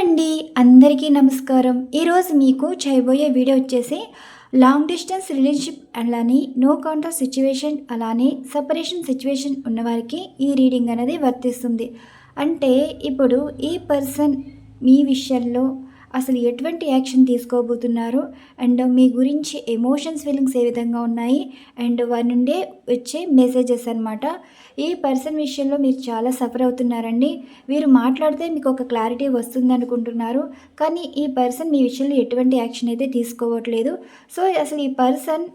అండి, అందరికీ నమస్కారం. ఈరోజు మీకు చేయబోయే వీడియో వచ్చేసి లాంగ్ డిస్టెన్స్ రిలేషన్షిప్ అలానే నో కాంటాక్ట్ సిచ్యువేషన్ అలానే సపరేషన్ సిచ్యువేషన్ ఉన్నవారికి ఈ రీడింగ్ అనేది వర్తిస్తుంది. అంటే ఇప్పుడు ఈ పర్సన్ మీ విషయంలో అసలు ఎటువంటి యాక్షన్ తీసుకోబోతున్నారు అండ్ మీ గురించి ఎమోషన్స్ ఫీలింగ్స్ ఏ విధంగా ఉన్నాయి అండ్ వారి నుండే వచ్చే మెసేజెస్ అనమాట. ఈ పర్సన్ విషయంలో మీరు చాలా సఫర్ అవుతున్నారండి. వీరు మాట్లాడితే మీకు ఒక క్లారిటీ వస్తుంది అనుకుంటున్నారు, కానీ ఈ పర్సన్ మీ విషయంలో ఎటువంటి యాక్షన్ అయితే తీసుకోవట్లేదు. సో అసలు ఈ పర్సన్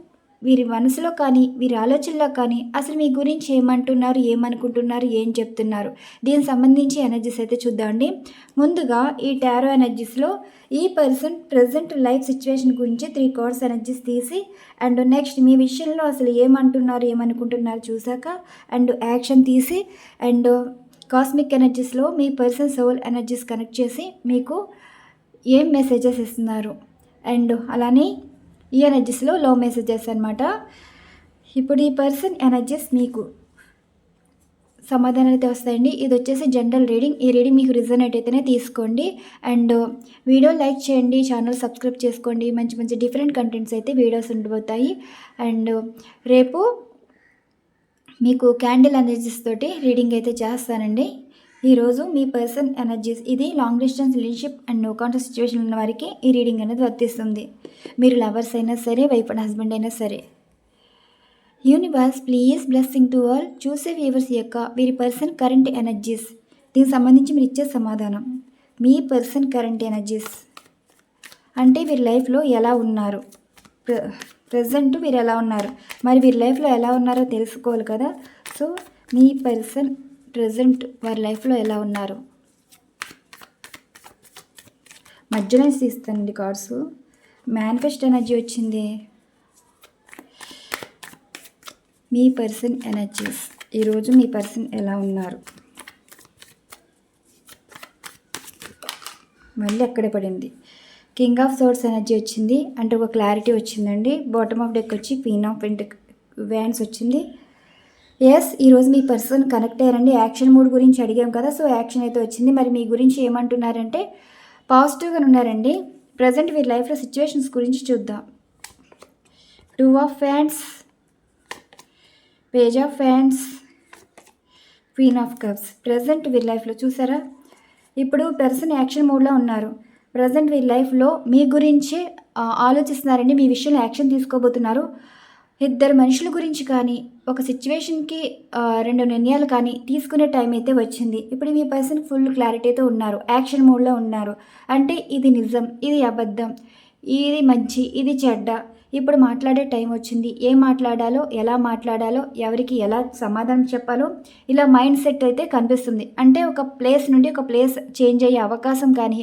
వీరి మనసులో కానీ వీరి ఆలోచనలో కానీ అసలు మీ గురించి ఏమంటున్నారు, ఏమనుకుంటున్నారు, ఏం చెప్తున్నారు, దీనికి సంబంధించి ఎనర్జీస్ అయితే చూద్దామండి. ముందుగా ఈ టారో ఎనర్జీస్లో ఈ పర్సన్ ప్రజెంట్ లైఫ్ సిచ్యువేషన్ గురించి 3 కార్డ్స్ ఎనర్జీస్ తీసి అండ్ నెక్స్ట్ మీ విషయంలో అసలు ఏమంటున్నారు, ఏమనుకుంటున్నారు చూసాక అండ్ యాక్షన్ తీసి అండ్ కాస్మిక్ ఎనర్జీస్లో మీ పర్సన్ సోల్ ఎనర్జీస్ కనెక్ట్ చేసి మీకు ఏం మెసేజెస్ ఇస్తున్నారు అండ్ అలానే ఈ ఎనర్జీస్లో లవ్ మెసేజెస్ అనమాట. ఇప్పుడు ఈ పర్సన్ ఎనర్జీస్ మీకు సమాధానాలు అయితే వస్తాయండి. ఇది వచ్చేసి జనరల్ రీడింగ్. ఈ రీడింగ్ మీకు రిజనేట్ అయితేనే తీసుకోండి అండ్ వీడియో లైక్ చేయండి, ఛానల్ సబ్స్క్రైబ్ చేసుకోండి. మంచి మంచి డిఫరెంట్ కంటెంట్స్ అయితే వీడియోస్ ఉండిపోతాయి. అండ్ రేపు మీకు క్యాండిల్ ఎనర్జీస్ తోటి రీడింగ్ అయితే చేస్తానండి. ఈరోజు మీ పర్సన్ ఎనర్జీస్, ఇది long distance relationship and no contact situation ఉన్న వారికి ఈ రీడింగ్ అనేది వర్తిస్తుంది. మీరు లవర్స్ అయినా సరే, వైఫ్ అండ్ హస్బెండ్ అయినా సరే. Universe please blessing to all. చూసే వ్యూవర్స్ యొక్క వీరి పర్సన్ కరెంట్ ఎనర్జీస్, దీనికి సంబంధించి మీరు ఇచ్చే సమాధానం. మీ పర్సన్ కరెంట్ ఎనర్జీస్ అంటే వీరి లైఫ్లో ఎలా ఉన్నారు, ప్రజెంట్ వీరు ఎలా ఉన్నారు, మరి వీరి లైఫ్లో ఎలా ఉన్నారో తెలుసుకోవాలి కదా. సో మీ పర్సన్ ప్రజెంట్ వారి లైఫ్లో ఎలా ఉన్నారు. మధ్యలో తీస్తానండి కార్డ్స్. మేనిఫెస్ట్ ఎనర్జీ వచ్చింది. మీ పర్సన్ ఎనర్జీస్, ఈరోజు మీ పర్సన్ ఎలా ఉన్నారు. మళ్ళీ అక్కడే పడింది. కింగ్ ఆఫ్ సోర్స్ ఎనర్జీ వచ్చింది, అంటే ఒక క్లారిటీ వచ్చిందండి. బాటమ్ ఆఫ్ డెక్ వచ్చి క్వీన్ ఆఫ్ వ్యాండ్స్ వచ్చింది. ఎస్, ఈరోజు మీ పర్సన్ కనెక్ట్ అయ్యారండి. యాక్షన్ మూడ్ గురించి అడిగాం కదా, సో యాక్షన్ అయితే వచ్చింది. మరి మీ గురించి ఏమంటున్నారంటే పాజిటివ్గా ఉన్నారండి. ప్రజెంట్ వీరి లైఫ్లో సిచ్యువేషన్స్ గురించి చూద్దాం. 2 of wands, page of wands, queen of cups. Present వీరి లైఫ్లో చూసారా, ఇప్పుడు పర్సన్ యాక్షన్ మూడ్లో ఉన్నారు. ప్రజెంట్ వీరి లైఫ్లో మీ గురించి ఆలోచిస్తున్నారండి. మీ విషయంలో యాక్షన్ తీసుకోబోతున్నారు. ఇద్దరు మనుషుల గురించి కానీ ఒక సిచ్యువేషన్కి 2 నిర్ణయాలు కానీ తీసుకునే టైం అయితే వచ్చింది. ఇప్పుడు మీ పర్సన్ ఫుల్ క్లారిటీతో ఉన్నారు, యాక్షన్ మోడ్లో ఉన్నారు. అంటే ఇది నిజం, ఇది అబద్ధం, ఇది మంచి, ఇది చెడ్డ. ఇప్పుడు మాట్లాడే టైం వచ్చింది. ఏం మాట్లాడాలో, ఎలా మాట్లాడాలో, ఎవరికి ఎలా సమాధానం చెప్పాలో ఇలా మైండ్ సెట్ అయితే కనిపిస్తుంది. అంటే ఒక ప్లేస్ నుండి ఒక ప్లేస్ చేంజ్ అయ్యే అవకాశం కానీ,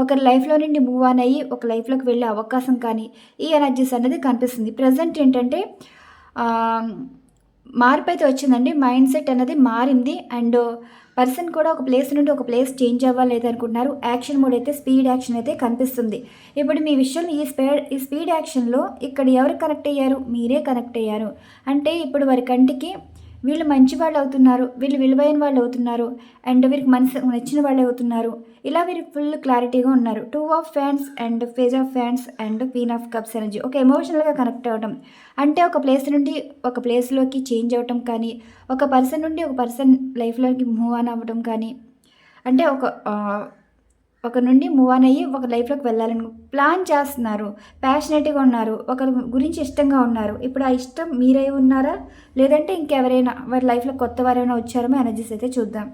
ఒకరి లైఫ్లో నుండి మూవ్ ఆన్ అయ్యి ఒక లైఫ్లోకి వెళ్ళే అవకాశం కానీ ఈ ఎనర్జీస్ అనేది కనిపిస్తుంది. ప్రజెంట్ ఏంటంటే మార్పు అయితే వచ్చిందండి. మైండ్ సెట్ అనేది మారింది అండ్ పర్సన్ కూడా ఒక ప్లేస్ నుండి ఒక ప్లేస్ చేంజ్ అవ్వాలి అనుకుంటున్నారు. యాక్షన్ మోడ్ అయితే స్పీడ్ యాక్షన్ అయితే కనిపిస్తుంది. ఇప్పుడు మీ విషయంలో ఈ స్పీడ్ యాక్షన్లో ఇక్కడ ఎవరు కనెక్ట్ అయ్యారు, మీరే కనెక్ట్ అయ్యారు. అంటే ఇప్పుడు వారి కంటికి వీళ్ళు మంచి వాళ్ళు అవుతున్నారు, వీళ్ళు విలువైన వాళ్ళు అవుతున్నారు అండ్ వీరికి మనసు నచ్చిన వాళ్ళు అవుతున్నారు. ఇలా వీరికి ఫుల్ క్లారిటీగా ఉన్నారు. 2 of wands and page of wands and queen of cups energy. ఒక ఎమోషనల్గా కనెక్ట్ అవ్వడం అంటే ఒక ప్లేస్ నుండి ఒక ప్లేస్లోకి చేంజ్ అవ్వటం కానీ, ఒక పర్సన్ నుండి ఒక పర్సన్ లైఫ్లోకి మూవ్ ఆన్ అవ్వడం కానీ, అంటే ఒక నుండి మూవ్ ఆన్ అయ్యి ఒక లైఫ్లోకి వెళ్ళాలని ప్లాన్ చేస్తున్నారు. ప్యాషనేట్గా ఉన్నారు, ఒకరి గురించి ఇష్టంగా ఉన్నారు. ఇప్పుడు ఆ ఇష్టం మీరై ఉన్నారా, లేదంటే ఇంకెవరైనా వారి లైఫ్లో కొత్త వారైనా వచ్చారేమో ఎనర్జీస్ అయితే చూద్దాం.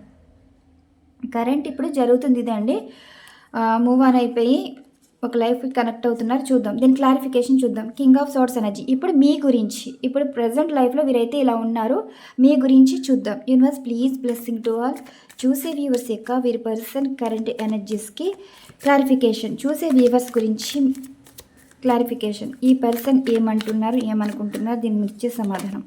కరెంట్ ఇప్పుడు జరుగుతుంది ఇదే అండి. మూవ్ ఆన్ అయిపోయి ఒక లైఫ్కి కనెక్ట్ అవుతున్నారు. చూద్దాం దీని క్లారిఫికేషన్ చూద్దాం. కింగ్ ఆఫ్ సోర్స్ ఎనర్జీ, ఇప్పుడు మీ గురించి, ఇప్పుడు ప్రజెంట్ లైఫ్లో వీరైతే ఇలా ఉన్నారు, మీ గురించి చూద్దాం. Universe please blessing to all. చూసే వ్యూవర్స్ యొక్క వీరి పర్సన్ కరెంట్ ఎనర్జీస్కి క్లారిఫికేషన్. చూసే వ్యూవర్స్ గురించి క్లారిఫికేషన్. ఈ పర్సన్ ఏమంటున్నారు, ఏమనుకుంటున్నారు, దీని ఇచ్చే సమాధానం.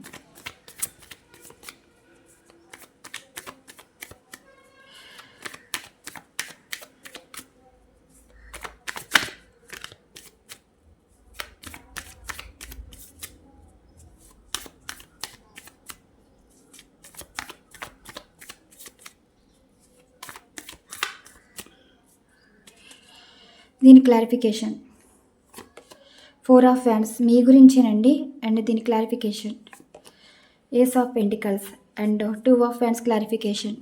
దీని క్లారిఫికేషన్. 4 ఆఫ్ వ్యాండ్స్ మీ గురించేనండి. అండ్ దీని clarification. Ace of pentacles and 2 of wands clarification.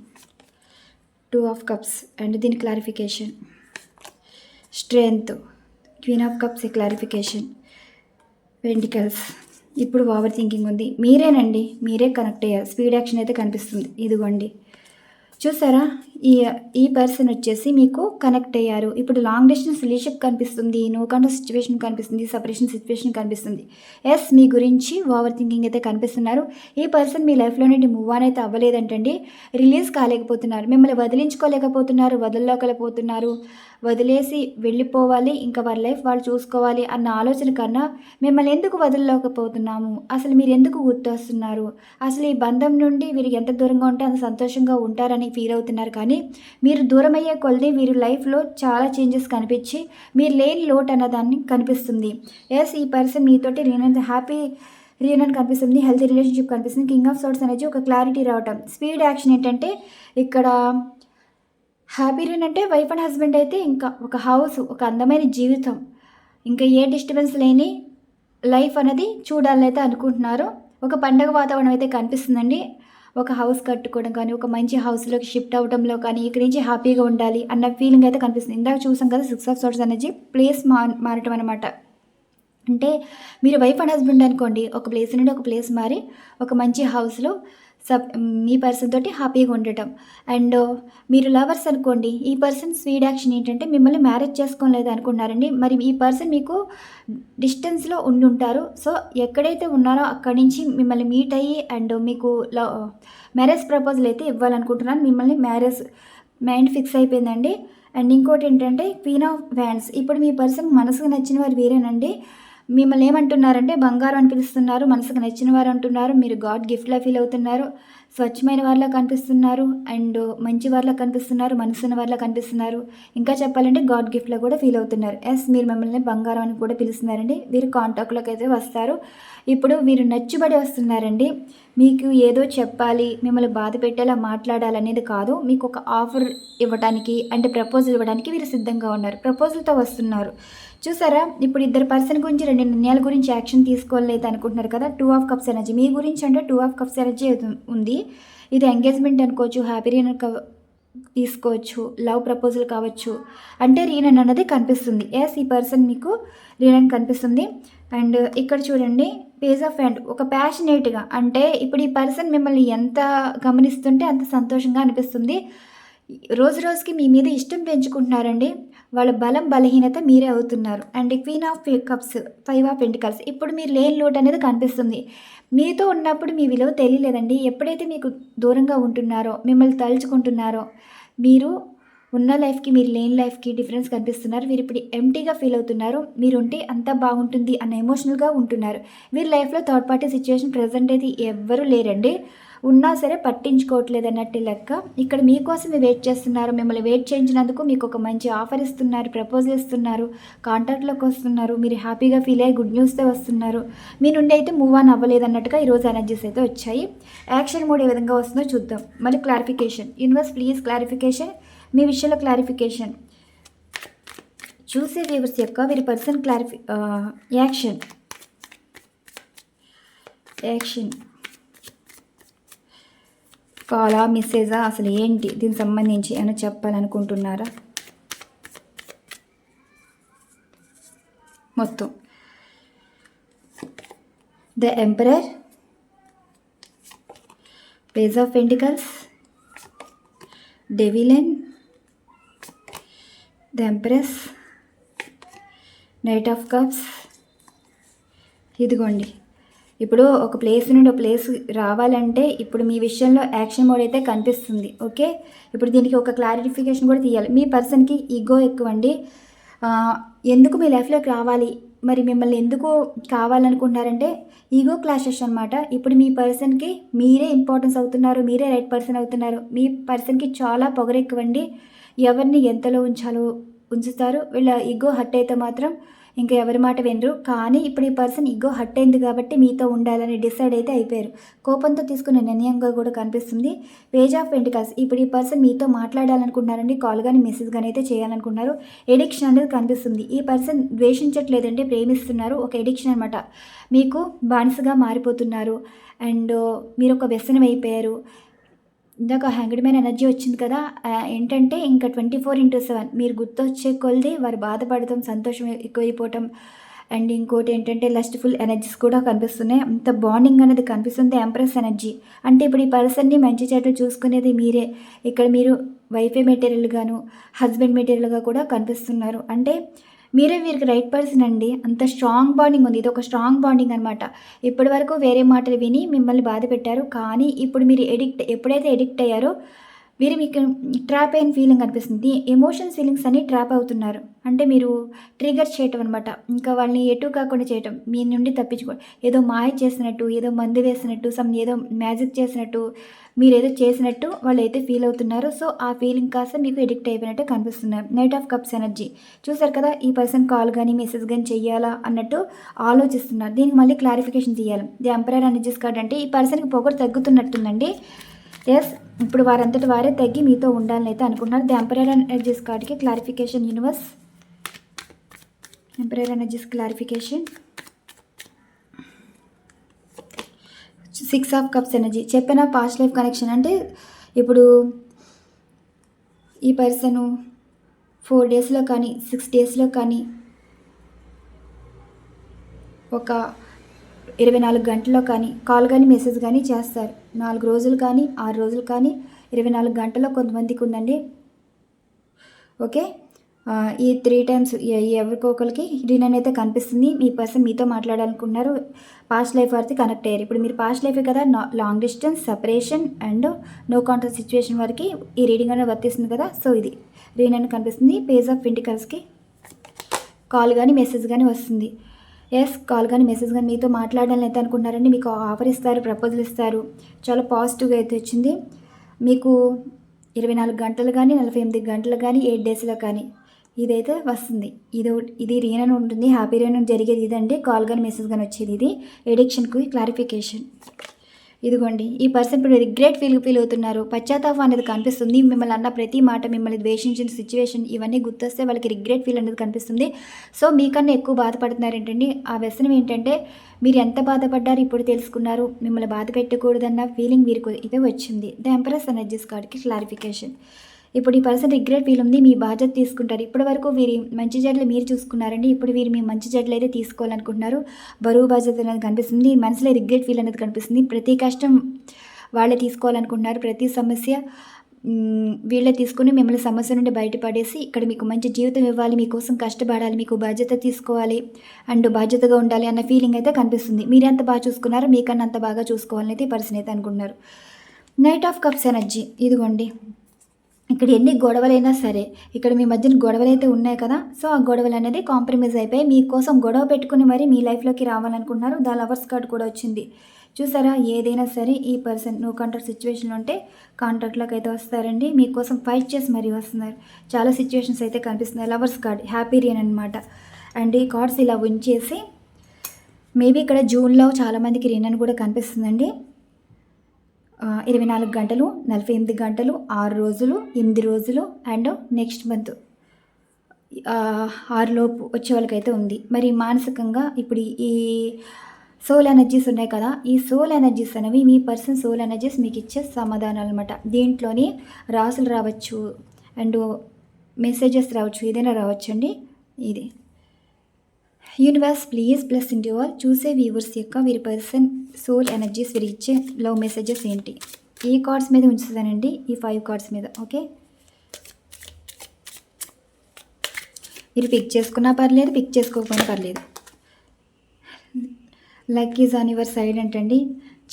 2 of cups and దీని clarification. Strength. Queen of cups clarification. Pentacles. ఇప్పుడు ఓవర్ థింకింగ్ ఉంది. మీరేనండి, మీరే కనెక్ట్ అయ్యారు. స్పీడ్ యాక్షన్ అయితే కనిపిస్తుంది. ఇదిగోండి, చూసారా, ఈ పర్సన్ వచ్చేసి మీకు కనెక్ట్ అయ్యారు. ఇప్పుడు లాంగ్ డిస్టెన్స్ రిలేషన్షిప్ కనిపిస్తుంది, నో కాంటాక్ట్ సిచ్యువేషన్ కనిపిస్తుంది, సపరేషన్ సిచ్యువేషన్ కనిపిస్తుంది. ఎస్, మీ గురించి ఓవర్ థింకింగ్ అయితే కనిపిస్తున్నారు. ఈ పర్సన్ మీ లైఫ్లో నుండి మూవ్ ఆన్ అయితే అవ్వలేదంటండి, రిలీజ్ కాలేకపోతున్నారు, మిమ్మల్ని వదిలించుకోలేకపోతున్నారు, వదలలేకపోతున్నారు, వదిలేసి వెళ్ళిపోవాలి, ఇంకా వాళ్ళ లైఫ్ వాళ్ళు చూసుకోవాలి అన్న ఆలోచన కన్నా మిమ్మల్ని ఎందుకు వదలలేకపోతున్నాము, అసలు మీరు ఎందుకు గుర్తొస్తున్నారు, అసలు ఈ బంధం నుండి వీరు ఎంత దూరంగా ఉంటే అంత సంతోషంగా ఉంటారని ఫీల్ అవుతున్నారు. కానీ మీరు దూరం అయ్యే కొలది వీరి లైఫ్లో చాలా చేంజెస్ కనిపించి మీరు లేని లోటు అన్నదాన్ని కనిపిస్తుంది. ఎస్, ఈ పర్సన్ మీతోటి హ్యాపీ రీయూనియన్ కనిపిస్తుంది, హెల్తీ రిలేషన్షిప్ కనిపిస్తుంది. కింగ్ ఆఫ్ సోర్స్ అనేది ఒక క్లారిటీ రావటం. స్పీడ్ యాక్షన్ ఏంటంటే ఇక్కడ హ్యాపీ రీయూనియన్ అంటే వైఫ్ అండ్ హస్బెండ్ అయితే ఇంకా ఒక హౌస్, ఒక అందమైన జీవితం, ఇంకా ఏ డిస్టర్బెన్స్ లేని లైఫ్ అనేది చూడాలైతే అనుకుంటున్నారు. ఒక పండగ వాతావరణం అయితే కనిపిస్తుందండి. ఒక హౌస్ కట్టుకోవడం కానీ, ఒక మంచి హౌస్లోకి షిఫ్ట్ అవ్వడంలో కానీ, ఇక్కడి నుంచి హ్యాపీగా ఉండాలి అన్న ఫీలింగ్ అయితే కనిపిస్తుంది. ఇందాక చూసాం కదా 6 ఆఫ్ సోర్స్ అనేది ప్లేస్ మారటం అనమాట. అంటే మీరు వైఫ్ అండ్ హస్బెండ్ అనుకోండి, ఒక ప్లేస్ నుండి ఒక ప్లేస్ మారి ఒక మంచి హౌస్లో మీ పర్సన్ తోటి హ్యాపీగా ఉండటం. అండ్ మీరు లవర్స్ అనుకోండి, ఈ పర్సన్ స్పీడ్ యాక్షన్ ఏంటంటే మిమ్మల్ని మ్యారేజ్ చేసుకోలేదు అనుకుంటున్నారండి. మరి ఈ పర్సన్ మీకు డిస్టెన్స్లో ఉండుంటారు. సో ఎక్కడైతే ఉన్నారో అక్కడి నుంచి మిమ్మల్ని మీట్ అయ్యి అండ్ మీకు మ్యారేజ్ ప్రపోజల్ అయితే ఇవ్వాలనుకుంటున్నాను. మిమ్మల్ని మ్యారేజ్ మైండ్ ఫిక్స్ అయిపోయిందండి. అండ్ ఇంకోటి ఏంటంటే క్వీన్ ఆఫ్ వ్యాండ్స్. ఇప్పుడు మీ పర్సన్ మనసుకు నచ్చిన వారు వేరేనండి. మిమ్మల్ని ఏమంటున్నారంటే బంగారం అని పిలుస్తున్నారు, మనసుకు నచ్చిన వారు అంటున్నారు, మీరు గాడ్ గిఫ్ట్లా ఫీల్ అవుతున్నారు, స్వచ్ఛమైన వారిలా కనిపిస్తున్నారు, అండ్ మంచి వారిలా కనిపిస్తున్నారు, మనసున్న వారిలా కనిపిస్తున్నారు, ఇంకా చెప్పాలంటే గాడ్ గిఫ్ట్లా కూడా ఫీల్ అవుతున్నారు. ఎస్, మీరు మిమ్మల్ని బంగారం అని కూడా పిలుస్తున్నారండి. వీరు కాంటాక్ట్లోకి అయితే వస్తారు. ఇప్పుడు వీరు నచ్చుబడి వస్తున్నారండి. మీకు ఏదో చెప్పాలి, మిమ్మల్ని బాధ పెట్టేలా మాట్లాడాలనేది కాదు, మీకు ఒక ఆఫర్ ఇవ్వడానికి అంటే ప్రపోజల్ ఇవ్వడానికి వీరు సిద్ధంగా ఉన్నారు. ప్రపోజల్తో వస్తున్నారు. చూసారా, ఇప్పుడు ఇద్దరు పర్సన్ గురించి 2 నిర్ణయాల గురించి యాక్షన్ తీసుకోలేదు అనుకుంటున్నారు కదా. 2 ఆఫ్ కప్స్ ఎనర్జీ మీ గురించి అంటే 2 ఆఫ్ కప్స్ ఎనర్జీ ఉంది. ఇది ఎంగేజ్మెంట్ అనుకోవచ్చు, హ్యాపీ రీయూనియన్ తీసుకోవచ్చు, లవ్ ప్రపోజల్ కావచ్చు. అంటే రీయూనియన్ అన్నది కనిపిస్తుంది. ఎస్, ఈ పర్సన్ మీకు రీయూనియన్ కనిపిస్తుంది. అండ్ ఇక్కడ చూడండి, పేజ్ ఆఫ్ హ్యాండ్ ఒక ప్యాషనేట్గా, అంటే ఇప్పుడు ఈ పర్సన్ మిమ్మల్ని ఎంత గమనిస్తుంటే అంత సంతోషంగా అనిపిస్తుంది. రోజు రోజుకి మీ మీద ఇష్టం పెంచుకుంటున్నారండి. వాళ్ళ బలం బలహీనత మీరే అవుతున్నారు. And queen of cups, 5 of pentacles. ఇప్పుడు మీరు లేని లోటు అనేది కనిపిస్తుంది. మీతో ఉన్నప్పుడు మీ విలువ తెలియలేదండి. ఎప్పుడైతే మీకు దూరంగా ఉంటున్నారో, మిమ్మల్ని తలుచుకుంటున్నారో, మీరు ఉన్న లైఫ్కి మీరు లేని లైఫ్కి డిఫరెన్స్ కనిపిస్తున్నారు. వీరు ఇప్పుడు ఎంటీగా ఫీల్ అవుతున్నారు. మీరు ఉంటే అంతా బాగుంటుంది అన్న ఎమోషనల్గా ఉంటున్నారు. వీరి లైఫ్లో థర్డ్ పార్టీ సిచ్యువేషన్ ప్రజెంట్ అయితే ఎవ్వరూ లేరండి. ఉన్నా సరే పట్టించుకోవట్లేదు అన్నట్టు లెక్క. ఇక్కడ మీకోసం వెయిట్ చేస్తున్నారు. మిమ్మల్ని వెయిట్ చేయించినందుకు మీకు ఒక మంచి ఆఫర్ ఇస్తున్నారు, ప్రపోజల్ ఇస్తున్నారు, కాంటాక్ట్లోకి వస్తున్నారు. మీరు హ్యాపీగా ఫీల్ అయ్యి గుడ్ న్యూస్తో వస్తున్నారు. మీ నుండి అయితే మూవ్ ఆన్ అవ్వలేదు అన్నట్టుగా ఈరోజు ఎనర్జీస్ అయితే వచ్చాయి. యాక్షన్ మోడ్ ఏ విధంగా వస్తుందో చూద్దాం. మళ్ళీ క్లారిఫికేషన్. యూనివర్స్ ప్లీజ్ క్లారిఫికేషన్, మీ విషయంలో క్లారిఫికేషన్. చూసే వ్యూవర్స్ యొక్క వీరి పర్సన్ యాక్షన్ కాలా మెసేజా, అసలు ఏంటి దీనికి సంబంధించి అని చెప్పాలనుకుంటున్నారా? మొత్తం the emperor, page of pentacles, devil and, the empress, knight of cups. ఇదిగోండి, ఇప్పుడు ఒక ప్లేస్ నుండి ఒక ప్లేస్ రావాలంటే ఇప్పుడు మీ విషయంలో యాక్షన్ మోడ్ అయితే కనిపిస్తుంది. ఓకే, ఇప్పుడు దీనికి ఒక క్లారిఫికేషన్ కూడా తీయాలి. మీ పర్సన్కి ఈగో ఎక్కువ అండి. ఎందుకు మీ లైఫ్లోకి రావాలి, మరి మిమ్మల్ని ఎందుకు కావాలనుకుంటున్నారంటే ఈగో క్లాషెస్ అనమాట. ఇప్పుడు మీ పర్సన్కి మీరే ఇంపార్టెన్స్ అవుతున్నారు, మీరే రైట్ పర్సన్ అవుతున్నారు. మీ పర్సన్కి చాలా పొగరెక్కువండి. ఎవరిని ఎంతలో ఉంచాలో ఉంచుతారు. వీళ్ళ ఈగో హర్ట్ అయితే మాత్రం ఇంకా ఎవరి మాట వినరు. కానీ ఇప్పుడు ఈ పర్సన్ ఈగో హర్ట్ అయింది కాబట్టి మీతో ఉండాలని డిసైడ్ అయితే అయిపోయారు. కోపంతో తీసుకునే నిర్ణయంగా కూడా కనిపిస్తుంది. పేజ్ ఆఫ్ పెంటికల్స్, ఇప్పుడు ఈ పర్సన్ మీతో మాట్లాడాలనుకుంటున్నారండి. కాల్ కానీ మెసేజ్ కానీ అయితే చేయాలనుకుంటున్నారు. ఎడిక్షన్ అనేది కనిపిస్తుంది. ఈ పర్సన్ ద్వేషించట్లేదంటే ప్రేమిస్తున్నారు. ఒక ఎడిక్షన్ అనమాట. మీకు బానిసగా మారిపోతున్నారు అండ్ మీరు ఒక వ్యసనం అయిపోయారు. ఇందాక హ్యాంగ్డ్ మ్యాన్ ఎనర్జీ వచ్చింది కదా, ఏంటంటే ఇంకా 24/7 మీరు గుర్తొచ్చే కొలది వారు బాధపడటం, సంతోషం ఎక్కువైపోవటం అండ్ ఇంకోటి ఏంటంటే లస్ట్ఫుల్ ఎనర్జీస్ కూడా కనిపిస్తున్నాయి. అంత బాండింగ్ అనేది కనిపిస్తుంది. ఎంప్రెస్ ఎనర్జీ అంటే ఇప్పుడు ఈ పర్సన్ని మంచి చెడ్డలు చూసుకునేది మీరే. ఇక్కడ మీరు వైఫై మెటీరియల్గాను హస్బెండ్ మెటీరియల్గా కూడా కనిపిస్తున్నారు. అంటే మీరే వీరికి రైట్ పర్సన్ అండి. అంత స్ట్రాంగ్ బాండింగ్ ఉంది. ఇది ఒక స్ట్రాంగ్ బాండింగ్ అనమాట. ఇప్పటి వరకు వేరే మాటలు విని మిమ్మల్ని బాధ పెట్టారు. కానీ ఇప్పుడు మీరు ఎప్పుడైతే ఎడిక్ట్ అయ్యారో వీరు మీకు ట్రాప్ అయిన ఫీలింగ్ అనిపిస్తుంది. ఎమోషన్స్ ఫీలింగ్స్ అన్నీ ట్రాప్ అవుతున్నారు. అంటే మీరు ట్రిగర్ చేయటం అనమాట. ఇంకా వాళ్ళని ఎటు కాకుండా చేయటం, మీ నుండి తప్పించుకోవడం, ఏదో మాయ చేసినట్టు, ఏదో మందు వేసినట్టు, ఏదో మ్యాజిక్ చేసినట్టు, మీరు ఏదో చేసినట్టు వాళ్ళు అయితే ఫీల్ అవుతున్నారు. సో ఆ ఫీలింగ్ కాస్త మీకు ఎడిక్ట్ అయిపోయినట్టు కనిపిస్తున్నారు. నైట్ ఆఫ్ కప్స్ ఎనర్జీ చూసారు కదా, ఈ పర్సన్ కాల్ కానీ మెసేజ్ కానీ చెయ్యాలా అన్నట్టు ఆలోచిస్తున్నారు. దీనికి మళ్ళీ క్లారిఫికేషన్ తీయాలి. ది ఎంపరర్ ఎనర్జీస్ కార్డ్ అంటే ఈ పర్సన్కి పొగరు తగ్గుతున్నట్టుందండి. ఎస్, ఇప్పుడు వారంతటి వారే తగ్గి మీతో ఉండాలని అయితే అనుకుంటున్నారు. ది ఎంపరర్ ఎనర్జీస్ కార్డ్కి clarification universe. Emperor energies clarification. 6 of cups energy చెప్పిన పాస్ట్ లైఫ్ కనెక్షన్. అంటే ఇప్పుడు ఈ పర్సను 4 డేస్లో కానీ 6 డేస్లో కానీ ఒక 24 గంటల్లో కానీ కాల్ కానీ మెసేజ్ కానీ చేస్తారు. 4 రోజులు కానీ 6 రోజులు కానీ 24 గంటల్లో కొంతమందికి ఉందండి. ఓకే, ఈ 3 టైమ్స్ ఎవరికొకరికి రీనన్ అయితే కనిపిస్తుంది. మీ పర్సన్ మీతో మాట్లాడాలనుకున్నారు. పాస్ట్ లైఫ్ వారికి కనెక్ట్ అయ్యారు. ఇప్పుడు మీరు పాస్ట్ లైఫే కదా, long distance, separation and no contact situation వరకు ఈ రీడింగ్ అనేది వర్తిస్తుంది కదా. సో ఇది రీనన్ కనిపిస్తుంది. పేజ్ ఆఫ్ పెంటికల్స్కి కాల్ కానీ మెసేజ్ కానీ వస్తుంది. ఎస్, కాల్ కానీ మెసేజ్ కానీ మీతో మాట్లాడాలని అయితే అనుకుంటున్నారండి. మీకు ఆఫర్ ఇస్తారు, ప్రపోజల్ ఇస్తారు. చాలా పాజిటివ్గా అయితే వచ్చింది. మీకు 24 గంటలు కానీ 48 గంటలు కానీ 8 డేస్లో కానీ ఇదైతే వస్తుంది. ఇది రీనన్ ఉంటుంది. హ్యాపీ రీనన్ జరిగేది ఇదండి. కాల్ కానీ మెసేజ్ కానీ వచ్చేది ఇది. ఎడిక్షన్కి క్లారిఫికేషన్. ఇదిగోండి, ఈ పర్సన్ ఇప్పుడు రిగ్రెట్ ఫీల్ అవుతున్నారు. పశ్చాత్తాపం అనేది కనిపిస్తుంది. మిమ్మల్ని అన్న ప్రతి మాట, మిమ్మల్ని ద్వేషించిన సిచ్యువేషన్ ఇవన్నీ గుర్తొస్తే వాళ్ళకి రిగ్రెట్ ఫీల్ అనేది కనిపిస్తుంది. సో మీకన్నా ఎక్కువ బాధపడుతున్నారు ఏంటండి. ఆ వ్యసనం ఏంటంటే మీరు ఎంత బాధపడ్డారు ఇప్పుడు తెలుసుకున్నారు. మిమ్మల్ని బాధ పెట్టకూడదన్న ఫీలింగ్ వీరికి ఇదే వచ్చింది. ద ఎంపరస్ ఎనర్జీస్ కార్డ్కి క్లారిఫికేషన్. ఇప్పుడు ఈ పర్సన్ రిగ్రెట్ ఫీల్ ఉంది. మీ బాధ్యత తీసుకుంటారు. ఇప్పటి వరకు వీరి మంచి జడ్లు మీరు చూసుకున్నారండి. ఇప్పుడు వీరు మీ మంచి జడ్లు అయితే తీసుకోవాలనుకుంటున్నారు. బరువు బాధ్యత అనేది కనిపిస్తుంది. మనసులో రిగ్రెట్ ఫీల్ అనేది కనిపిస్తుంది. ప్రతి కష్టం వాళ్ళే తీసుకోవాలనుకుంటున్నారు. ప్రతి సమస్య వీళ్ళే తీసుకుని మిమ్మల్ని సమస్య నుండి బయటపడేసి ఇక్కడ మీకు మంచి జీవితం ఇవ్వాలి, మీకోసం కష్టపడాలి, మీకు బాధ్యత తీసుకోవాలి అండ్ బాధ్యతగా ఉండాలి అన్న ఫీలింగ్ అయితే కనిపిస్తుంది. మీరు ఎంత బాగా చూసుకున్నారో మీకన్నా అంత బాగా చూసుకోవాలని అయితే ఈ పర్సన్ అయితే అనుకుంటున్నారు. Night of cups energy. ఇదిగోండి, ఇక్కడ ఎన్ని గొడవలైనా సరే ఇక్కడ మీ మధ్యన గొడవలు అయితే ఉన్నాయి కదా. సో ఆ గొడవలు అనేది కాంప్రమైజ్ అయిపోయి మీకోసం గొడవ పెట్టుకుని మరి మీ లైఫ్లోకి రావాలనుకుంటున్నారు. ద లవర్స్ కార్డ్ కూడా వచ్చింది. చూసారా, ఏదైనా సరే ఈ పర్సన్ నో కాంట్రాక్ట్ సిచ్యువేషన్లో ఉంటే కాంట్రాక్ట్లోకి అయితే వస్తారండి. మీకోసం ఫైట్ చేసి మరీ వస్తున్నారు. చాలా సిచ్యువేషన్స్ అయితే కనిపిస్తున్నాయి. లవర్స్ కార్డ్ హ్యాపీ రియన్ అనమాట. అండ్ ఈ కార్డ్స్ ఇలా ఉంచేసి మేబీ ఇక్కడ జూన్లో చాలామందికి రీనన్ కూడా కనిపిస్తుందండి. 24 గంటలు 48 గంటలు 6 రోజులు 8 రోజులు అండ్ నెక్స్ట్ మంత్ 6 లోపు వచ్చే వాళ్ళకైతే ఉంది. మరి మానసికంగా ఇప్పుడు ఈ సోల్ ఎనర్జీస్ ఉన్నాయి కదా, ఈ సోల్ ఎనర్జీస్ అనేవి మీ పర్సన్ సోల్ ఎనర్జీస్ మీకు ఇచ్చే సమాధానాలు అనమాట. దీంట్లోని రాసులు రావచ్చు అండ్ మెసేజెస్ రావచ్చు, ఏదైనా రావచ్చు అండి. ఇది universe please plus into all. చూసే వ్యూవర్స్ యొక్క వీరి పర్సన్ సోల్ ఎనర్జీస్ వీరి ఇచ్చే లవ్ మెసేజెస్ ఏంటి? ఈ కార్డ్స్ మీద ఉంచుతానండి, ఈ 5 కార్డ్స్ మీద. ఓకే, మీరు పిక్ చేసుకున్నా పర్లేదు, పిక్ చేసుకోకపోయినా పర్లేదు. Luck is on your side అంటండి.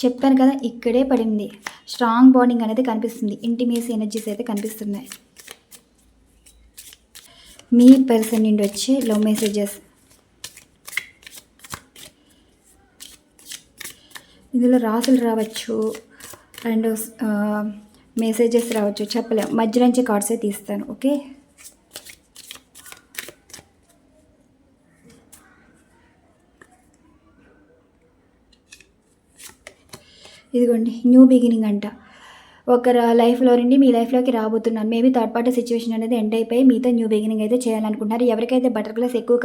చెప్పాను కదా, ఇక్కడే పడింది. స్ట్రాంగ్ బాండింగ్ అనేది కనిపిస్తుంది. ఇంటిమేసీ ఎనర్జీస్ అయితే కనిపిస్తున్నాయి. మీ పర్సన్ నుండి వచ్చే లవ్ మెసేజెస్ ఇందులో రాసులు రావచ్చు అండ్ మెసేజెస్ రావచ్చు, చెప్పలేము. మధ్య నుంచి కార్డ్సే తీస్తాను. ఓకే, ఇదిగోండి న్యూ బిగినింగ్ అంట. ఒకరి లైఫ్లో నుండి మీ లైఫ్లోకి రాబోతున్నారు. మేబీ థర్డ్ పార్టీ సిచ్యువేషన్ అనేది ఎండ్ అయిపోయి మీతో న్యూ బిగినింగ్ అయితే చేయాలనుకుంటున్నారు. ఎవరికైతే బటర్ఫ్లైస్ ఎక్కువ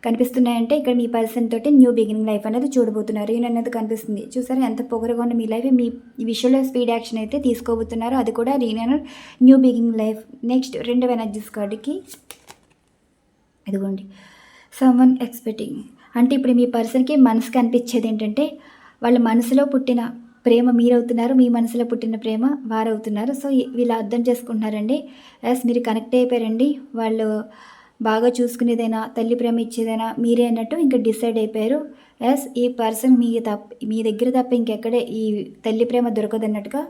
కనిపిస్తున్నాయంటే ఇక్కడ మీ పర్సన్ తోటి న్యూ బిగినింగ్ లైఫ్ అనేది చూడబోతున్నారు. ఈయన అనేది కనిపిస్తుంది. చూసారా ఎంత పొగరుగా ఉన్న మీ లైఫ్ మీ విషయంలో స్పీడ్ యాక్షన్ అయితే తీసుకోబోతున్నారు. అది కూడా రీనర్ న్యూ బిగినింగ్ లైఫ్. నెక్స్ట్ రెండవ ఎనర్జీస్ కార్డుకి ఇదిగోండి సమ్వన్ ఎక్స్పెక్టింగ్. అంటే ఇప్పుడు మీ పర్సన్కి మనసుకి అనిపించేది ఏంటంటే వాళ్ళ మనసులో పుట్టిన ప్రేమ మీరవుతున్నారు, మీ మనసులో పుట్టిన ప్రేమ వారవుతున్నారు. సో వీళ్ళు అర్థం చేసుకుంటున్నారండి. మీరు కనెక్ట్ అయిపోయారండి. వాళ్ళు బాగా చూసుకునేదైనా తల్లి ప్రేమ ఇచ్చేదైనా మీరే అన్నట్టు ఇంకా డిసైడ్ అయిపోయారు. ఈ పర్సన్ మీ దగ్గర తప్ప ఇంకెక్కడే ఈ తల్లి ప్రేమ దొరకదన్నట్టుగా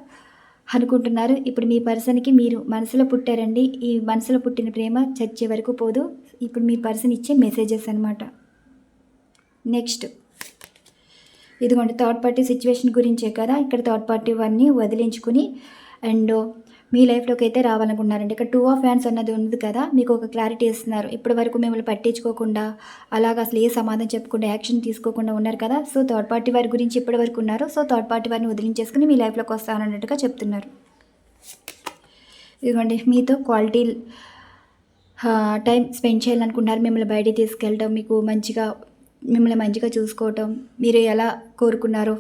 అనుకుంటున్నారు. ఇప్పుడు మీ పర్సన్కి మీరు మనసులో పుట్టారండి. ఈ మనసులో పుట్టిన ప్రేమ చచ్చే వరకు పోదు. ఇప్పుడు మీ పర్సన్ ఇచ్చే మెసేజెస్ అనమాట. నెక్స్ట్ ఇదిగోండి థర్డ్ పార్టీ సిచ్యువేషన్ గురించే కదా. ఇక్కడ థర్డ్ పార్టీ వారిని వదిలించుకుని అండ్ మీ లైఫ్లోకి అయితే రావాలనుకుంటున్నారండి. ఇక్కడ 2 ఆఫ్ హ్యాండ్స్ అన్నది ఉంది కదా, మీకు ఒక క్లారిటీ ఇస్తున్నారు. ఇప్పటి వరకు మిమ్మల్ని పట్టించుకోకుండా అలాగ అసలు ఏ సమాధానం చెప్పకుండా యాక్షన్ తీసుకోకుండా ఉన్నారు కదా. సో థర్డ్ పార్టీ వారి గురించి ఇప్పటి వరకు ఉన్నారు. సో థర్డ్ పార్టీ వారిని వదిలించేసుకుని మీ లైఫ్లోకి వస్తానన్నట్టుగా చెప్తున్నారు. ఇదిగోండి మీతో క్వాలిటీ టైం స్పెండ్ చేయాలనుకుంటున్నారు. మిమ్మల్ని బయటికి తీసుకెళ్ళడం, మిమ్మల్ని మంచిగా చూసుకోవటం, మీరు ఎలా కోరుకున్నారో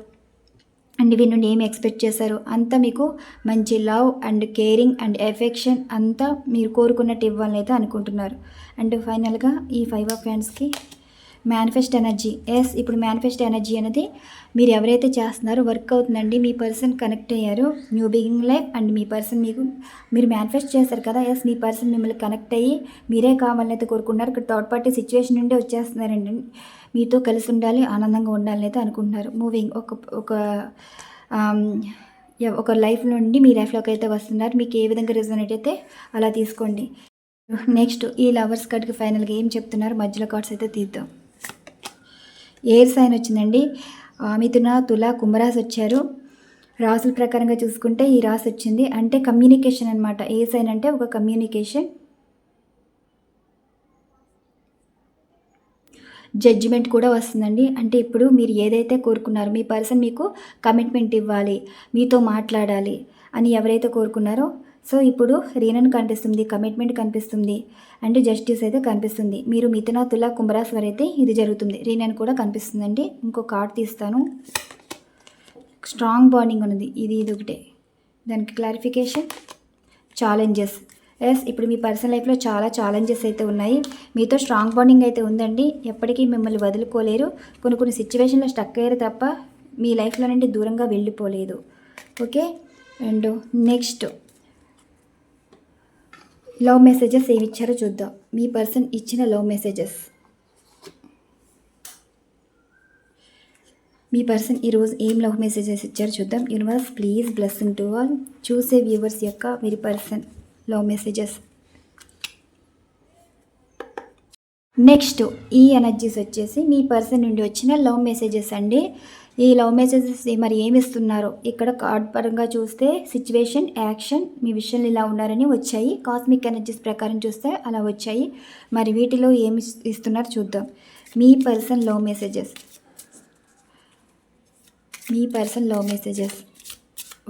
అండ్ వీరి నుండి ఏమి ఎక్స్పెక్ట్ చేశారో అంతా మీకు మంచి love and caring and affection అంతా మీరు కోరుకున్నట్టు ఇవ్వాలని అయితే అనుకుంటున్నారు. అండ్ ఫైనల్గా ఈ 5 ఆఫ్ హ్యాండ్స్కి మేనిఫెస్ట్ ఎనర్జీ. ఇప్పుడు మేనిఫెస్ట్ ఎనర్జీ అనేది మీరు ఎవరైతే చేస్తున్నారో వర్క్ అవుతుందండి. మీ పర్సన్ కనెక్ట్ అయ్యారు new beginning life and me person మీరు మేనిఫెస్ట్ చేశారు కదా. మీ పర్సన్ మిమ్మల్ని కనెక్ట్ అయ్యి మీరే కావాలని అయితే కోరుకుంటున్నారు. ఇక్కడ థర్డ్ పార్టీ సిచ్యువేషన్ నుండి వచ్చేస్తున్నారండి. మీతో కలిసి ఉండాలి, ఆనందంగా ఉండాలని అయితే అనుకుంటున్నారు. మూవింగ్ ఒక లైఫ్ నుండి మీ లైఫ్లోకి అయితే వస్తున్నారు. మీకు ఏ విధంగా రిజనేట్ అయితే అలా తీసుకోండి. నెక్స్ట్ ఈ లవర్స్ కార్డ్కి ఫైనల్గా ఏం చెప్తున్నారు మధ్యలో కార్డ్స్ అయితే తీద్దాం. ఎయిర్ సైన్ వచ్చిందండి. మిథున, తుల, కుంభరాశి వచ్చారు. రాసుల ప్రకారంగా చూసుకుంటే ఈ రాశి వచ్చింది. అంటే కమ్యూనికేషన్ అనమాట. ఎయిర్ సైన్ అంటే ఒక కమ్యూనికేషన్. జడ్జిమెంట్ కూడా వస్తుందండి. అంటే ఇప్పుడు మీరు ఏదైతే కోరుకున్నారో మీ పర్సన్ మీకు కమిట్మెంట్ ఇవ్వాలి, మీతో మాట్లాడాలి అని ఎవరైతే కోరుకున్నారో సో ఇప్పుడు రీనన్ కనిపిస్తుంది, కమిట్మెంట్ కనిపిస్తుంది అండ్ జస్టిస్ అయితే కనిపిస్తుంది. మీరు మిథున, తుల, కుంభరాశి వారు అయితే ఇది జరుగుతుంది. రీనన్ కూడా కనిపిస్తుందండి. ఇంకో కార్డ్ తీస్తాను. స్ట్రాంగ్ బాండింగ్ ఉన్నది. ఇది ఒకటే. దానికి క్లారిఫికేషన్ ఛాలెంజెస్. ఇప్పుడు మీ పర్సనల్ లైఫ్లో చాలా ఛాలెంజెస్ అయితే ఉన్నాయి. మీతో స్ట్రాంగ్ బాండింగ్ అయితే ఉందండి. ఎప్పటికీ మిమ్మల్ని వదులుకోలేరు. కొన్ని సిచ్యువేషన్లో స్టక్ అయ్యారు తప్ప మీ లైఫ్లో నుండి దూరంగా వెళ్ళిపోలేదు. Okay. And next love messages ఏమి ఇచ్చారో చూద్దాం. మీ పర్సన్ ఇచ్చిన లవ్ మెసేజెస్. మీ పర్సన్ ఈరోజు ఏం లవ్ మెసేజెస్ ఇచ్చారో చూద్దాం. Universe please blessing to all. చూసే వ్యూవర్స్ యొక్క మీ పర్సన్ లవ్ మెసేజెస్. నెక్స్ట్ ఈ ఎనర్జీస్ వచ్చేసి మీ పర్సన్ నుండి వచ్చిన లవ్ మెసేజెస్ అండి. ఈ లవ్ మెసేజెస్ మరి ఏమి ఇస్తున్నారో ఇక్కడ కార్డ్ పరంగా చూస్తే సిచ్యువేషన్, యాక్షన్, మీ విషయంలో ఇలా ఉన్నారని వచ్చాయి. కాస్మిక్ ఎనర్జీస్ ప్రకారం చూస్తే అలా వచ్చాయి. మరి వీటిలో ఏమి ఇస్తున్నారు చూద్దాం. మీ పర్సన్ లవ్ మెసేజెస్.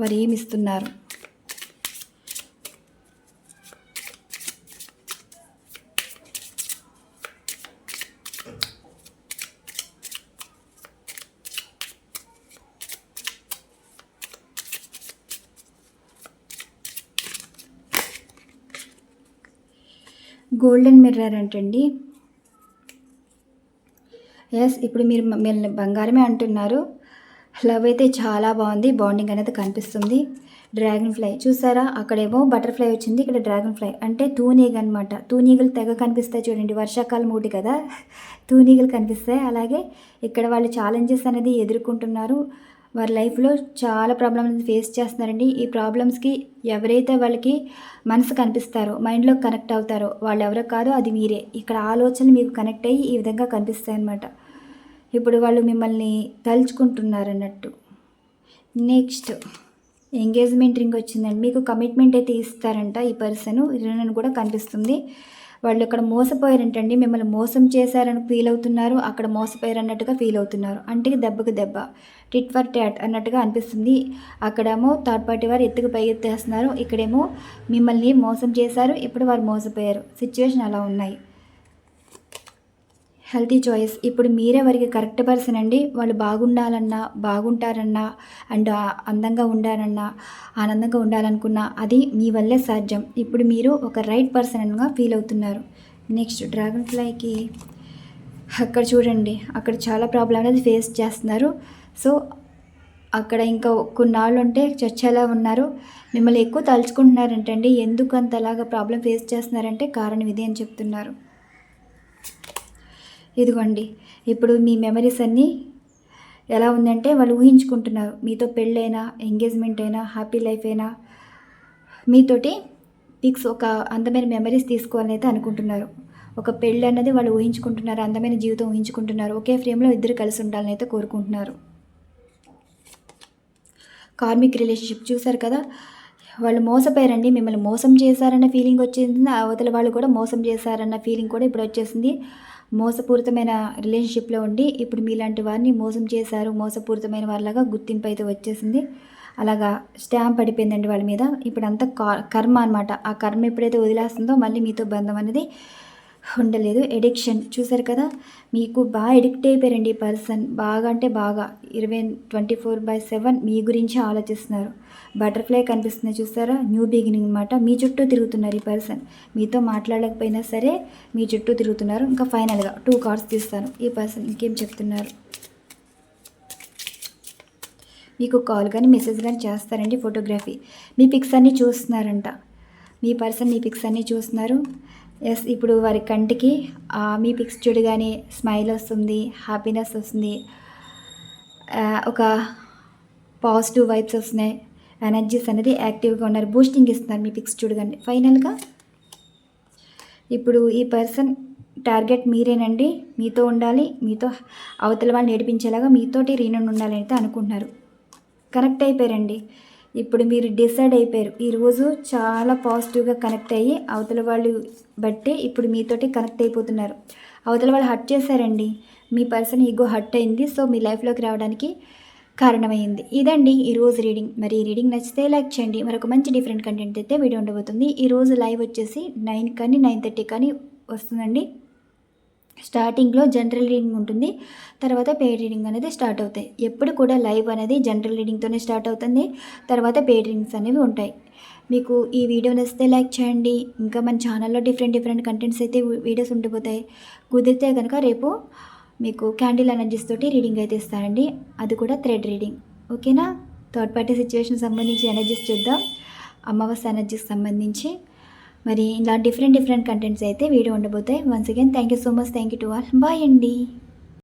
వారు ఏమి ఇస్తున్నారు? గోల్డెన్ మిర్రర్ అంటండి. ఇప్పుడు మీరు బంగారమే అంటున్నారు. లవ్ అయితే చాలా బాగుంది. బాండింగ్ అనేది కనిపిస్తుంది. డ్రాగన్ ఫ్లై చూసారా, అక్కడేమో బటర్ఫ్లై వచ్చింది, ఇక్కడ డ్రాగన్ ఫ్లై అంటే తూనీగ అనమాట. తూనీగలు తెగ కనిపిస్తాయి చూడండి. వర్షాకాలం ఊటి కదా, తూనీగలు కనిపిస్తాయి. అలాగే ఇక్కడ వాళ్ళు ఛాలెంజెస్ అనేది ఎదుర్కొంటున్నారు. వారి లైఫ్లో చాలా ప్రాబ్లమ్స్ ఫేస్ చేస్తున్నారండి. ఈ ప్రాబ్లమ్స్కి ఎవరైతే వాళ్ళకి మనసు కనిపిస్తారో, మైండ్లో కనెక్ట్ అవుతారో వాళ్ళు ఎవరో కాదో అది మీరే. ఇక్కడ ఆలోచనలు మీకు కనెక్ట్ అయ్యి ఈ విధంగా కనిపిస్తాయి అన్నమాట. ఇప్పుడు వాళ్ళు మిమ్మల్ని తలుచుకుంటున్నారు అన్నట్టు. నెక్స్ట్ ఎంగేజ్మెంట్ రింగ్ వచ్చిందండి. మీకు కమిట్మెంట్ అయితే ఇస్తారంట ఈ పర్సన్. రినన్ కూడా కనిపిస్తుంది. వాళ్ళు ఇక్కడ మోసపోయారంటండి. మిమ్మల్ని మోసం చేశారని ఫీల్ అవుతున్నారు, అక్కడ మోసపోయారన్నట్టుగా ఫీల్ అవుతున్నారు. అంటే దెబ్బకు దెబ్బ, టిట్ ఫర్ టాట్ అన్నట్టుగా అనిపిస్తుంది. అక్కడేమో థర్డ్ పార్టీ వారు ఎత్తుకు పై ఎత్తేస్తున్నారు, ఇక్కడేమో మిమ్మల్ని మోసం చేశారు, ఇప్పుడు వారు మోసపోయారు. సిచ్యువేషన్ అలా ఉన్నాయి. Healthy choice. ఇప్పుడు మీరే వారికి కరెక్ట్ పర్సన్ అండి. వాళ్ళు బాగుండాలన్నా, బాగుంటారన్నా, అండ్ అందంగా ఉండాలన్నా, ఆనందంగా ఉండాలనుకున్నా అది మీ వల్లే సాధ్యం. ఇప్పుడు మీరు ఒక రైట్ పర్సన్గా ఫీల్ అవుతున్నారు. నెక్స్ట్ డ్రాగన్ ఫ్లైకి అక్కడ చూడండి, అక్కడ చాలా ప్రాబ్లం అనేది ఫేస్ చేస్తున్నారు. సో అక్కడ ఇంకా కొన్నాళ్ళు ఉంటే చచ్చేలా ఉన్నారు. మిమ్మల్ని ఎక్కువ తలుచుకుంటున్నారంటండి. ఎందుకు అంతలాగా ప్రాబ్లం ఫేస్ చేస్తున్నారంటే కారణం ఇదే అని చెప్తున్నారు. ఇదిగోండి, ఇప్పుడు మీ మెమరీస్ అన్నీ ఎలా ఉందంటే వాళ్ళు ఊహించుకుంటున్నారు. మీతో పెళ్ళైనా, ఎంగేజ్మెంట్ అయినా, హ్యాపీ లైఫ్ అయినా మీతోటి పిక్స్ ఒక అందమైన మెమరీస్ తీసుకోవాలని అయితే అనుకుంటున్నారు. ఒక పెళ్ళి అన్నది వాళ్ళు ఊహించుకుంటున్నారు, అందమైన జీవితం ఊహించుకుంటున్నారు. ఒకే ఫ్రేమ్లో ఇద్దరు కలిసి ఉండాలని అయితే కోరుకుంటున్నారు. కార్మిక్ రిలేషన్షిప్ చూసారు కదా, వాళ్ళు మోసపోయారండి. మిమ్మల్ని మోసం చేశారన్న ఫీలింగ్ వచ్చేసింది, అవతల వాళ్ళు కూడా మోసం చేశారన్న ఫీలింగ్ కూడా ఇప్పుడు వచ్చేసింది. మోసపూరితమైన రిలేషన్షిప్లో ఉండి ఇప్పుడు మీలాంటి వారిని మోసం చేశారు, మోసపూరితమైన వారిలాగా గుర్తింపు అయితే వచ్చేసింది. అలాగా స్టాంప్ పడిపోయిందండి వాళ్ళ మీద. ఇప్పుడు అంతా కర్మ అనమాట. ఆ కర్మ ఎప్పుడైతే వదిలేస్తుందో మళ్ళీ మీతో బంధం అనేది ఉండలేదు. ఎడిక్షన్ చూసారు కదా, మీకు బాగా ఎడిక్ట్ అయిపోయారండి ఈ పర్సన్. బాగా అంటే బాగా 24/7 మీ గురించి ఆలోచిస్తున్నారు. బటర్ఫ్లై కనిపిస్తుంది చూసారా, న్యూ బిగినింగ్ అనమాట. మీ చుట్టూ తిరుగుతున్నారు ఈ పర్సన్. మీతో మాట్లాడలేకపోయినా సరే మీ చుట్టూ తిరుగుతున్నారు. ఇంకా ఫైనల్గా 2 కార్డ్స్ తీస్తాను. ఈ పర్సన్ ఇంకేం చెప్తున్నారు, మీకు కాల్ కానీ మెసేజ్ కానీ చేస్తారండి. ఫోటోగ్రఫీ, మీ పిక్స్ అన్నీ చూస్తున్నారంట. మీ పర్సన్ మీ పిక్స్ అన్నీ చూస్తున్నారు. ఎస్, ఇప్పుడు వారి కంటికి మీ పిక్స్ చూడగానే స్మైల్ వస్తుంది, హ్యాపీనెస్ వస్తుంది, ఒక పాజిటివ్ వైబ్స్ వస్తున్నాయి, ఎనర్జీస్ అనేది యాక్టివ్గా ఉన్నారు, బూస్టింగ్ ఇస్తున్నారు మీ పిక్స్ చూడగానే. ఫైనల్గా ఇప్పుడు ఈ పర్సన్ టార్గెట్ మీరేనండి. మీతో ఉండాలి, మీతో అవతల వాళ్ళు నేర్పించేలాగా మీతోటి రీనుండి ఉండాలని అయితే అనుకుంటున్నారు. కనెక్ట్ అయిపోయారండి. ఇప్పుడు మీరు డిసైడ్ అయిపోయారు. ఈరోజు చాలా పాజిటివ్గా కనెక్ట్ అయ్యి అవతల వాళ్ళు బట్టి ఇప్పుడు మీతోటి కనెక్ట్ అయిపోతున్నారు. అవతల వాళ్ళు హర్ట్ చేశారండి, మీ పర్సన్ ఈగో హర్ట్ అయింది. సో మీ లైఫ్లోకి రావడానికి కారణమైంది. ఇదండి ఈరోజు రీడింగ్. మరి ఈ రీడింగ్ నచ్చితే లైక్ చేయండి. మరొక మంచి డిఫరెంట్ కంటెంట్ అయితే వీడియో ఉండబోతుంది. ఈరోజు లైవ్ వచ్చేసి 9 కానీ 9:30 కానీ వస్తుందండి. స్టార్టింగ్లో జనరల్ రీడింగ్ ఉంటుంది, తర్వాత పెయిడ్ రీడింగ్ అనేది స్టార్ట్ అవుతాయి. ఎప్పుడు కూడా లైవ్ అనేది జనరల్ రీడింగ్తోనే స్టార్ట్ అవుతుంది, తర్వాత పెయిడ్ రీడింగ్స్ అనేవి ఉంటాయి. మీకు ఈ వీడియో నచ్చితే లైక్ చేయండి. ఇంకా మన ఛానల్లో డిఫరెంట్ కంటెంట్స్ అయితే వీడియోస్ ఉండిపోతాయి. కుదిరితే కనుక రేపు మీకు క్యాండిల్ ఎనర్జీస్ తోటి రీడింగ్ అయితే ఇస్తానండి, అది కూడా థ్రెడ్ రీడింగ్. ఓకేనా? థర్డ్ పార్టీ సిచ్యువేషన్ సంబంధించి ఎనర్జీస్ చూద్దాం, అమావాస్య ఎనర్జీకి సంబంధించి. మరి ఇలా డిఫరెంట్ కంటెంట్స్ అయితే వీడియో ఉండబోతాయి. Once again thank you so much. Thank you to all. Bye అండి.